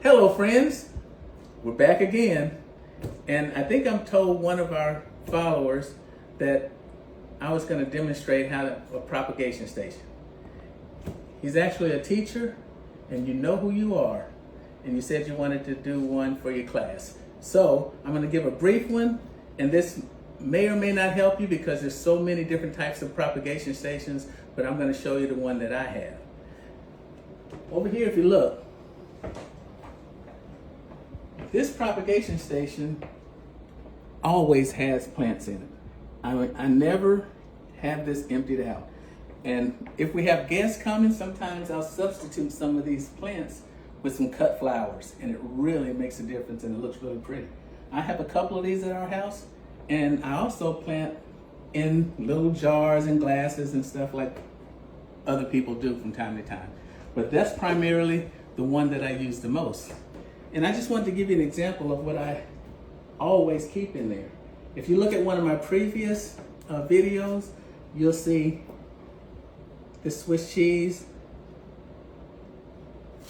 Hello friends, we're back again, and I think I'm told one of our followers that I was going to demonstrate a propagation station. He's actually a teacher, and you know who you are, and you said you wanted to do one for your class. So I'm going to give a brief one, and this may or may not help you because there's so many different types of propagation stations, but I'm going to show you the one that I have. Over here, if you look, this propagation station always has plants in it. I never have this emptied out. And if we have guests coming, sometimes I'll substitute some of these plants with some cut flowers, and it really makes a difference and it looks really pretty. I have a couple of these at our house, and I also plant in little jars and glasses and stuff like other people do from time to time. But that's primarily the one that I use the most. And I just wanted to give you an example of what I always keep in there. If you look at one of my previous videos, you'll see this Swiss cheese.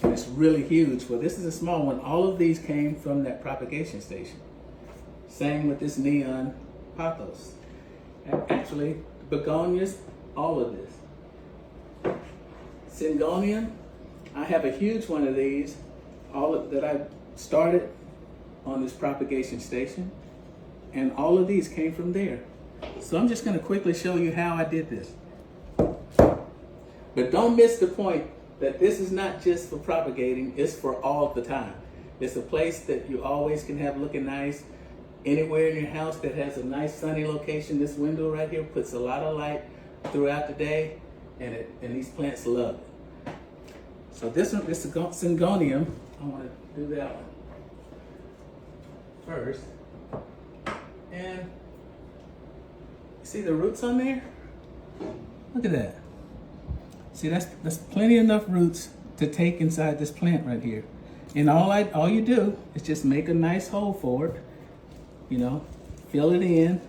And it's really huge. Well, this is a small one. All of these came from that propagation station. Same with this neon pothos. And actually, begonias, all of this. Syngonium, I have a huge one of these. That I started on this propagation station, and all of these came from there. So I'm just going to quickly show you how I did this. But don't miss the point that this is not just for propagating, it's for all the time. It's a place that you always can have looking nice. Anywhere in your house that has a nice sunny location, this window right here puts a lot of light throughout the day, and these plants love it. So this one, this Syngonium, I want to do that one first. And see the roots on there? Look at that. See, that's plenty enough roots to take inside this plant right here. And all you do is just make a nice hole for it. You know, fill it in.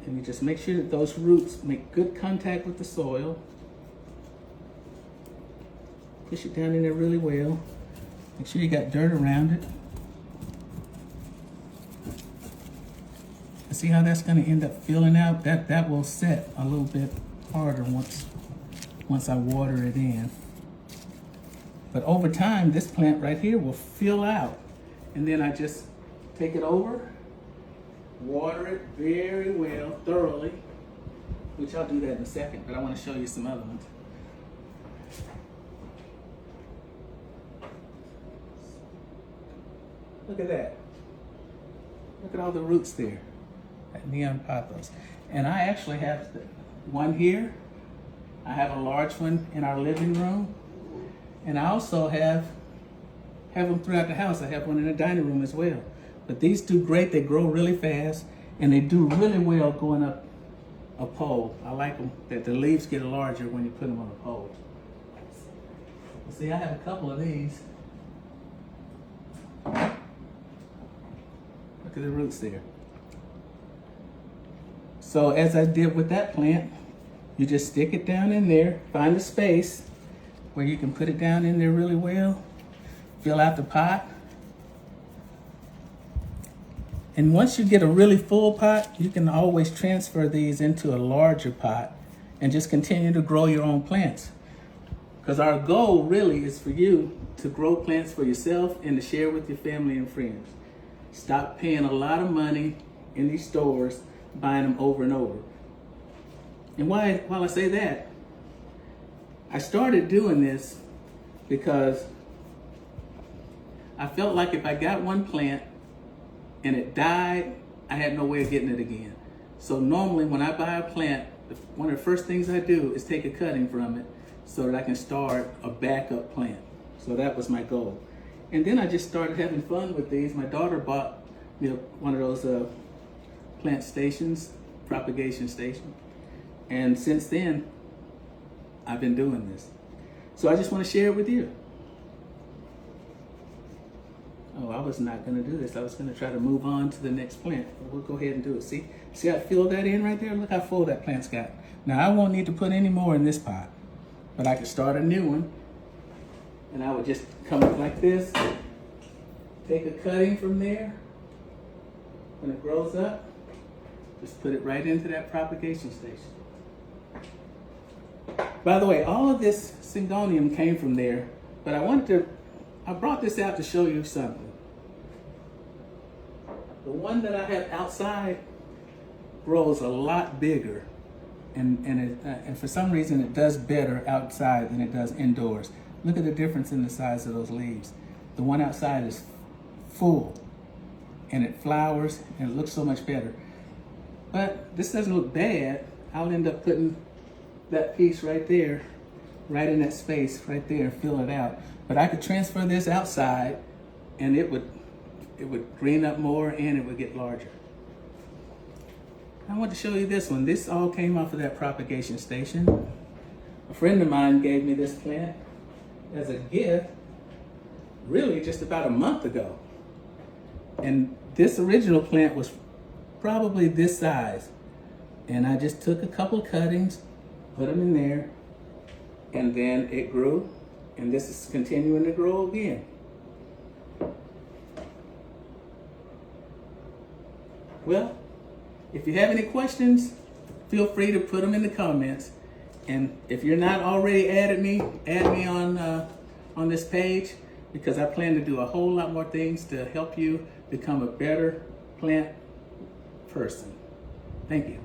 And you just make sure that those roots make good contact with the soil. Push it down in there really well. Make sure you got dirt around it. And see how that's going to end up filling out? That will set a little bit harder once I water it in. But over time, this plant right here will fill out. And then I just take it over, water it very well, thoroughly, which I'll do that in a second, but I want to show you some other ones. Look at that. Look at all the roots there, that neon pothos. And I actually have one here. I have a large one in our living room. And I also have them throughout the house. I have one in the dining room as well. But these do great. They grow really fast, and they do really well going up a pole. I like them, that the leaves get larger when you put them on a pole. See, I have a couple of these. Look at the roots there. So as I did with that plant, you just stick it down in there, find a space where you can put it down in there really well, fill out the pot. And once you get a really full pot, you can always transfer these into a larger pot and just continue to grow your own plants. Because our goal really is for you to grow plants for yourself and to share with your family and friends. Stop paying a lot of money in these stores, buying them over and over. And while I say that, I started doing this because I felt like if I got one plant and it died, I had no way of getting it again. So normally when I buy a plant, one of the first things I do is take a cutting from it so that I can start a backup plant. So that was my goal. And then I just started having fun with these. My daughter bought one of those plant stations, propagation station. And since then, I've been doing this. So I just want to share it with you. Oh, I was not going to do this. I was going to try to move on to the next plant. But we'll go ahead and do it. See I filled that in right there? Look how full that plant's got. Now, I won't need to put any more in this pot, but I can start a new one And I would just come up like this, take a cutting from there. When it grows up, just put it right into that propagation station. By the way, all of this syngonium came from there, but I brought this out to show you something. The one that I have outside grows a lot bigger, and for some reason it does better outside than it does indoors. Look at the difference in the size of those leaves. The one outside is full, and it flowers, and it looks so much better. But this doesn't look bad. I'll end up putting that piece right there, right in that space right there, and fill it out. But I could transfer this outside, and it would green up more, and it would get larger. I want to show you this one. This all came off of that propagation station. A friend of mine gave me this plant as a gift, really just about a month ago. And this original plant was probably this size. And I just took a couple cuttings, put them in there, and then it grew. And this is continuing to grow again. Well, if you have any questions, feel free to put them in the comments. And if you're not already add me on this page, because I plan to do a whole lot more things to help you become a better plant person. Thank you.